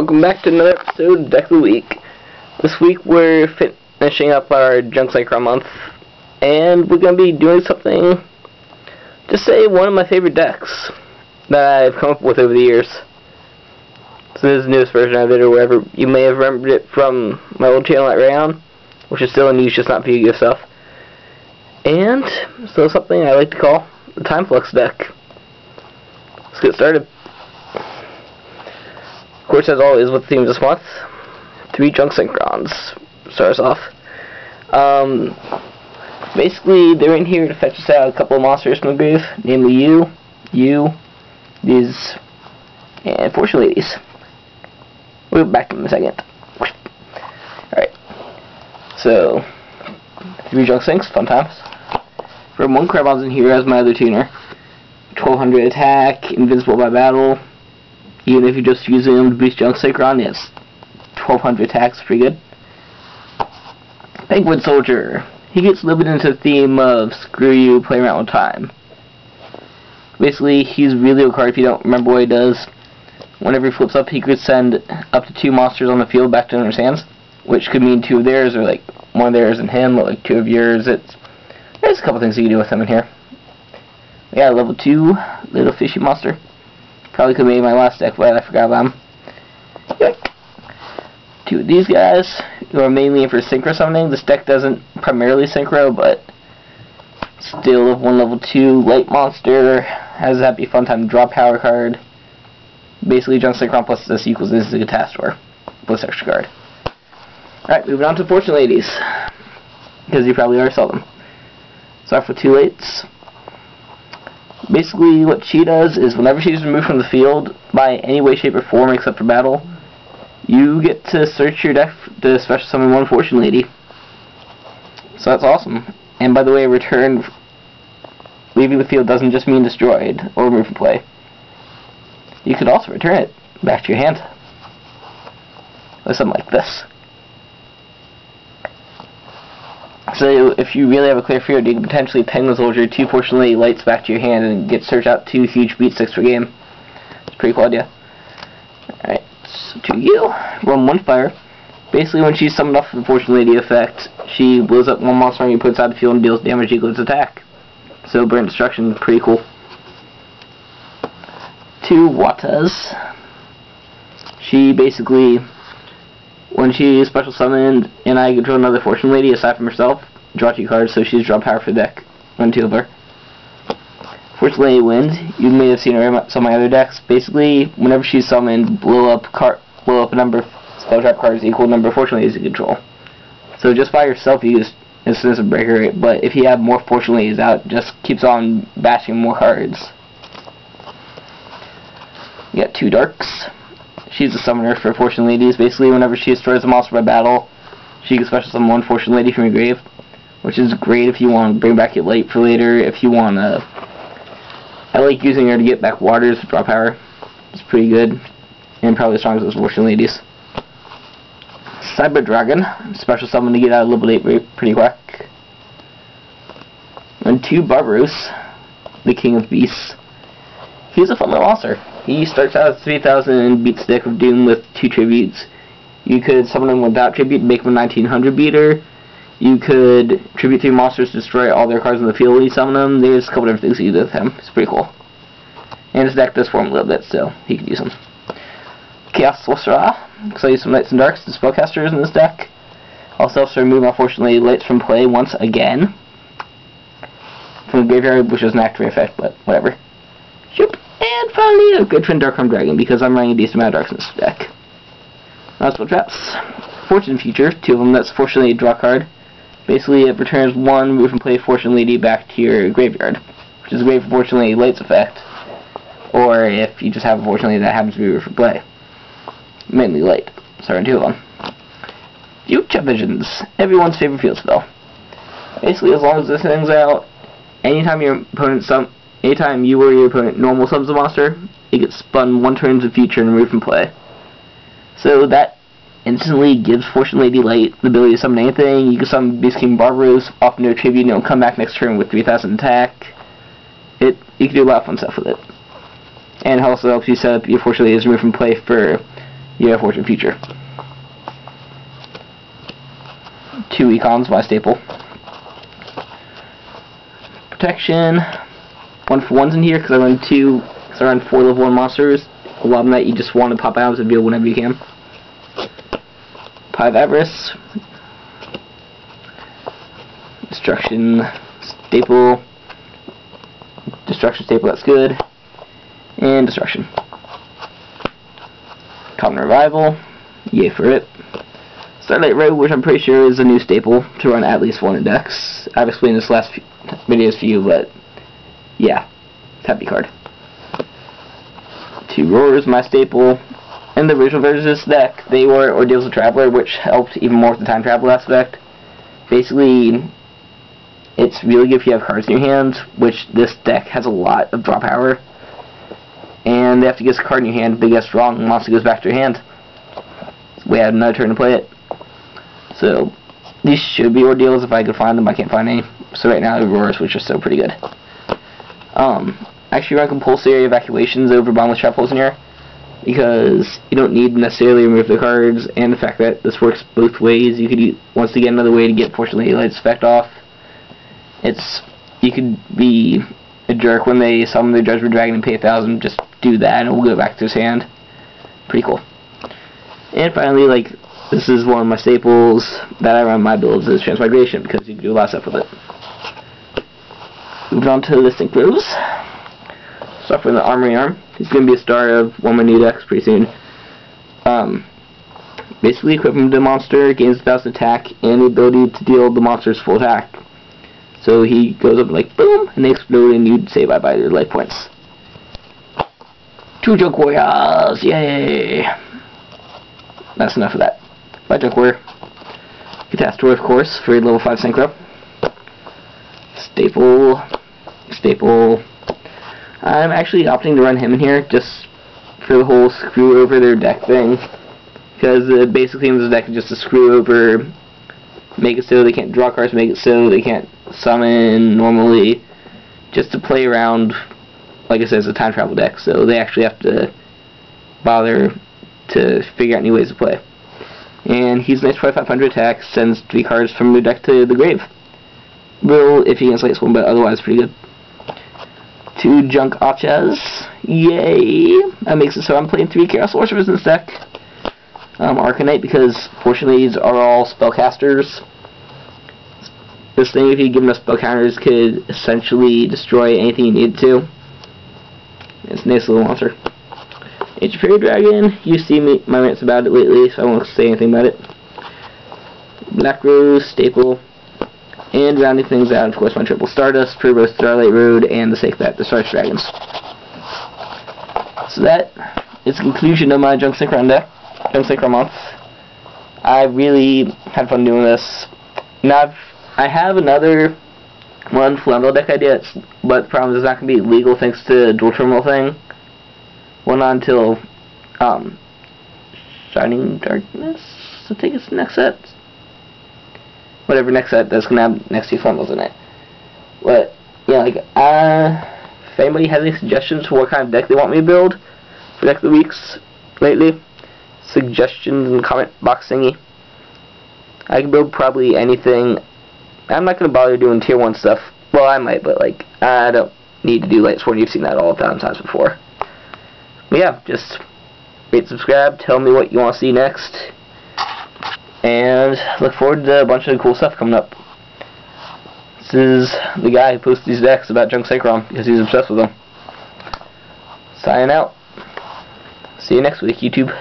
Welcome back to another episode of Deck of the Week. This week we're finishing up our Junk Synchron month, and we're going to be doing something, just say one of my favorite decks that I've come up with over the years. So this is the newest version of it, or wherever you may have remembered it from my old channel at Reon, which is still in use, just not for Yu-Gi-Oh stuff. And so something I like to call the Time Flux deck. Let's get started. Of course, as always, with the theme of this month, 3 Junk Synchrons start us off. Basically, they're in here to fetch us out a couple of monsters from the grave, namely these, and Fortune Ladies. We'll get back to them in a second. Alright, so 3 Junk Syncs, fun times. From 1 Crabon's in here as my other tuner. 1200 attack, invincible by battle. Even if you're just using them to boost Junk Synchron, yes, 1200 attacks, pretty good. Penguin Soldier. He gets limited into the theme of screw you, play around with time. Basically, he's really a card if you don't remember what he does. Whenever he flips up, he could send up to 2 monsters on the field back to owner's hands, which could mean 2 of theirs, or like 1 of theirs and him, or like 2 of yours. There's a couple things you can do with him in here. We got a level 2 little fishy monster. Probably could have made my last deck, but I forgot about him. Yep. 2 of these guys, who are mainly in for synchro summoning. This deck doesn't primarily synchro, but still 1 level 2 light monster. Has a happy fun time draw power card. Basically, Junk Synchron plus this equals this is a catastrophe plus extra card. Alright, moving on to Fortune Ladies, because you probably already saw them. Start for 2 lights. Basically, what she does is whenever she's removed from the field by any way, shape, or form except for battle, you get to search your deck to special summon 1 Fortune Lady. So that's awesome. And by the way, return, leaving the field doesn't just mean destroyed or removed from play. You could also return it back to your hand with something like this. So if you really have a clear field, you can potentially Penguin Soldier 2 Fortune Lady lights back to your hand and get search out 2 huge beat sticks per game. It's a pretty cool idea. Alright, so to you, run 1 fire. Basically, when she's summoned off the Fortune Lady effect, she blows up 1 monster and you put inside the field and deals damage equal to its attack. So burn destruction, pretty cool. 2 Watas. She basically, when she is special summoned and I control another Fortune Lady aside from herself, draw 2 cards, so she's draw power for the deck. Run 2 of her. Fortune Lady Wind. You may have seen her in some of my other decks. Basically, whenever she's summoned, blow up a number of spell trap cards equal number of Fortune Ladies you control. So just by yourself, you just instance a breaker. But if you have more Fortune Ladies out, just keeps on bashing more cards. You got 2 Darks. She's a summoner for Fortune Ladies. Basically, whenever she destroys a monster by battle, she can special summon 1 Fortune Lady from your grave, which is great if you want to bring back your light for later. If you want to, I like using her to get back waters to draw power. It's pretty good, and probably as strong as those Fortune Ladies. Cyber Dragon, special summon to get out of level 8 pretty quick. And 2 Barbaros, the King of Beasts. He's a fun little monster. He starts out as 3000 beat stick of Doom with 2 tributes. You could summon him without tribute and make him a 1900 beater. You could tribute 3 monsters to destroy all their cards in the field when you summon them. There's a couple different things you can do with him. It's pretty cool. And his deck does form a little bit, so he could use them. Chaos Sorcerer, because I use some Lights and Darks and Spellcasters in this deck. Also, remove unfortunately lights from play once again from the graveyard, which is an activate effect, but whatever. Shoop. And finally, a good friend Darkholm Dragon, because I'm running a decent amount of Darks in this deck. Now spell traps. Fortune Feature, 2 of them. That's Fortune Lady draw card. Basically, it returns 1 remove from play Fortune Lady back to your graveyard, which is great for Fortune Lady Lights effect, or if you just have a Fortune Lady that happens to be removed from play. Mainly light. So run 2 of them. Future Visions, everyone's favorite field spell. Basically, as long as this thing's out, anytime you or your opponent normal summons a monster, it gets spun 1 turn into the future and removed from play. So that instantly gives Fortune Lady Light the ability to summon anything. You can summon Beast King Barbaros off into a tribute and it'll come back next turn with 3000 attack. You can do a lot of fun stuff with it. And it also helps you set up your Fortune Lady as removed from play for Yeah, Fortune Future. 2 econs, my staple. Protection. 1-for-1s in here because I run 2. Because I run 4 level 1 monsters. A lot of that you just want to pop out of the field whenever you can. Pie of Avarice. Destruction staple. Destruction staple, that's good. And Destruction. Common Revival. Yay for it. Starlight Road, which I'm pretty sure is a new staple to run at least 1 index. I've explained this last few videos for you, but yeah, happy card. 2 Roars, my staple. In the original version of this deck, they were Ordeals of Traveler, which helped even more with the time travel aspect. Basically, it's really good if you have cards in your hand, which this deck has a lot of draw power. And they have to get a card in your hand, they guess wrong, and monster goes back to your hand. We have another turn to play it. So, these should be Ordeals if I could find them. I can't find any. So right now, the Roars, which are still pretty good. Actually run compulsory evacuations over Bombless Trap Holes in here, because you don't need to necessarily remove the cards, and the fact that this works both ways. You could once again another way to get Fortunately Light's effect off. You could be a jerk when they summon the Judgment Dragon and pay 1,000, just do that and it will go back to his hand. Pretty cool. And finally, like, this is one of my staples that I run my builds is Transmigration, because you can do a lot of stuff with it. Moving on to the Synchros. Start with the Armory Arm. He's going to be a star of one of my new decks pretty soon. Basically, equip him to the monster, gains 1,000 attack, and the ability to deal the monster's full attack. So he goes up like boom, and they explode, and you say bye-bye to your life points. 2 Junk Warriors! Yay! That's enough of that. Bye, Junk Warrior. Catastrophe, of course, for level 5 Synchro. Staple. I'm actually opting to run him in here just for the whole screw over their deck thing, because the basic theme of this deck is just to screw over, make it so they can't draw cards, make it so they can't summon normally, just to play around. Like I said, it's a time travel deck, so they actually have to bother to figure out new ways to play. And he's nice 2500 attack, sends 3 cards from your deck to the grave. Will if he can slate one, but otherwise pretty good. 2 Junk Achas. Yay! That makes it so I'm playing 3 Chaos Worshippers in this deck. Arcanite, because fortunately these are all spellcasters. This thing, if you give enough spell counters, could essentially destroy anything you need to. It's a nice little monster. Ancient Fairy Dragon. You see my rants about it lately, so I won't say anything about it. Black Rose, staple. And rounding things out, of course, my triple Stardust for both Starlight Road and the sake that the Stardust Dragons. So that is the conclusion of my Junk Synchron deck. Junk Synchron month. I really had fun doing this. Now I have another one Flammable deck idea, but the problem is it's not going to be legal thanks to the dual terminal thing. Well, not until Shining Darkness, I think it's next set. Whatever next set that's going to have next 2 Flammables in it. But, yeah, like, if anybody has any suggestions for what kind of deck they want me to build for deck of the weeks lately, suggestions in the comment box thingy. I can build probably anything. I'm not going to bother doing tier 1 stuff. Well, I might, but like, I don't need to do Light Sword. You've seen that all 1,000 times before. But yeah, just rate, subscribe, tell me what you want to see next, and look forward to a bunch of cool stuff coming up. This is the guy who posts these decks about Junk Synchron because he's obsessed with them. Signing out. See you next week, YouTube.